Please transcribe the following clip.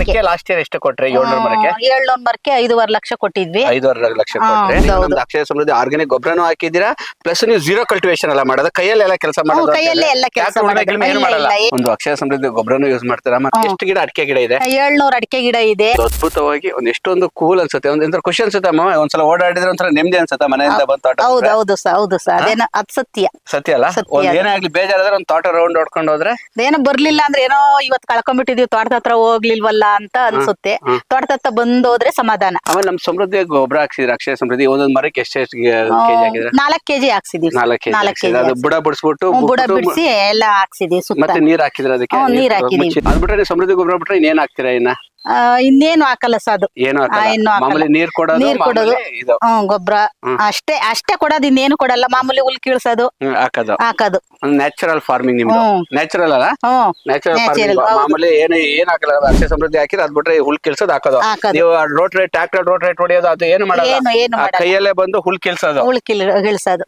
ಮರಕ್ಕೆ last year ಎಷ್ಟು ಕೊಟ್ರಿ? 700 ಮರಕ್ಕೆ 700 ಮರಕ್ಕೆ 5.5 ಲಕ್ಷ ಕೊಟ್ಟಿದ್ವಿ. 5.5 ಲಕ್ಷ ಕೊಟ್ರೆ ನಮ್ದು ಅಕ್ಷಯ ಸಮೃದ್ಧಿ ಆರ್ಗಾನಿಕ್ ಗೊಬ್ಬರನು ಹಾಕಿದ್ದೀರಾ, ಪ್ಲಸ್ ನೀವು ಜೀರೋ ಕಲ್ಟಿವೇಶನ್ ಎಲ್ಲ ಮಾಡೋದು, ಕೈಯಲ್ಲೆಲ್ಲ ಕೆಲಸ ಮಾಡೋದು, ಕೈಯಲ್ಲೇ ಎಲ್ಲ ಕೆಲಸ ಏನು ಮಾಡಲ್ಲ. ಒಂದು ಅಕ್ಷಯ ಸಮೃದ್ಧಿ ಗೊಬ್ಬರನು ಯೂಸ್ ಮಾಡ್ತೀರಾ? ಮತ್ತೆ ಎಷ್ಟು ಗಿಡ ಅಡಿಕೆ ಗಿಡ ಇದೆ? 700 ಅಡಿಕೆ ಗಿಡ ಇದೆ. ಅದ್ಭುತವಾಗಿ ಒಂದ್ ಎಷ್ಟೊಂದು ಕೂಲ್ ಅನ್ಸುತ್ತೆ, ಒಂದ್ ಖುಷಿ ಅನ್ಸುತ್ತೆ ಅಮ್ಮ. ಒಂದ್ಸಲ ಓಡಾಡಿದ್ರೆ ಒಂಥರ ನೆಮ್ಮದಿ ಅನ್ಸುತ್ತೆ ಮನೆಯಿಂದ ಬಂದು ತೋಟ. ಹೌದು ಸರ್ ಅದೇನ ಅದ್ ಸತ್ಯ ಅಲ್ಲ. ಒಂದ್ ಏನೇ ಆಗ್ಲಿ ಬೇಜಾರಾದ್ರೆ ಒಂದ್ ತೋಟ ರೌಂಡ್ ಹೊಡ್ಕೊಂಡು ಹೋದ್ರೆ ಏನೋ ಬರ್ಲಿಲ್ಲ ಅಂದ್ರೆ ಏನೋ ಇವತ್ ಕಳ್ಕೊಂಡ್ಬಿಟ್ಟಿದೀವಿ, ತೋಟದ ಹತ್ರ ಹೋಗ್ಲಿಲ್ವಲ್ಲ ಅಂತ ಅನ್ಸುತ್ತೆ. ತೋಟದ ಹತ್ರ ಬಂದೋದ್ರೆ ಸಮಾಧಾನ. ಆಮೇಲೆ ನಮ್ ಸಮೃದ್ಧಿ ಗೊಬ್ಬರ ಹಾಕ್ಸಿದ್ರೆ ಅಕ್ಷಯ ಸಮೃದ್ಧಿ ಒಂದೊಂದ್ ಮರಕ್ಕೆ ಎಷ್ಟು ಕೆಜಿ ಹಾಕಿದ್ರೆ? 4 ಕೆಜಿ ಹಾಕ್ಸಿದೀವಿ. 4 ಕೆಜಿ ಅದು ಬುಡ ಬಿಡಿಸ್ಬಿಟ್ಟು ಬುಡ ಬಿಡಿಸಿ ಎಲ್ಲ ಹಾಕ್ಸಿದೀವಿ ಸುತ್ತ. ಮತ್ತೆ ನೀರ್ ಹಾಕಿದ್ರೆ ಅದಕ್ಕೆ? ನೀರ್ ಹಾಕಿದೀವಿ. ಅದ್ ಬಿಟ್ರೆ ಸಮೃದ್ಧಿ ಗೊಬ್ಬರ ಬಿಟ್ರೆ ಇನ್ನೇನ್ ಹಾಕ್ತೀರಾ? ಇನ್ನೇನು ಹಾಕಲ್ಲ ಅದು. ಏನು ಮಾಮೂಲಿ ನೀರ್ ಕೊಡೋದು, ಗೊಬ್ಬರ ಅಷ್ಟೇ ಕೊಡೋದು, ಇನ್ನೇನು ಕೊಡಲ್ಲ. ಮಾಮೂಲಿ ಹುಲ್ ಕೀಳ್ಸೋದು, ಹಾಕೋದು. ನ್ಯಾಚುರಲ್ ಫಾರ್ಮಿಂಗ್ ನಿಮ್ದು. ನ್ಯಾಚುರಲ್ ಅಲ್ಲ? Natural farming. ಮಾಮೂಲಿ ಏನ್ ಹಾಕಲ್ಲ, ಅಕ್ಷಯ ಸಮೃದ್ಧಿ ಹಾಕಿದ್ರೆ ಅದ್ ಬಿಟ್ರೆ ಹುಲ್ ಕಿಲ್ಸೋದು, ಹಾಕೋದು. ನೀವು ಟ್ರಾಕ್ಟರ್ ರೋಟ್ ರೇಟ್ ಹೊಡೆಯೋದು ಅದು ಏನು ಮಾಡಲ್ಲ, ಕೈಯಲ್ಲೇ ಬಂದು ಹುಲ್ ಕಿಲ್ಸೋದು. ಹುಲ್ ಕೀಳ್ಸೋದು.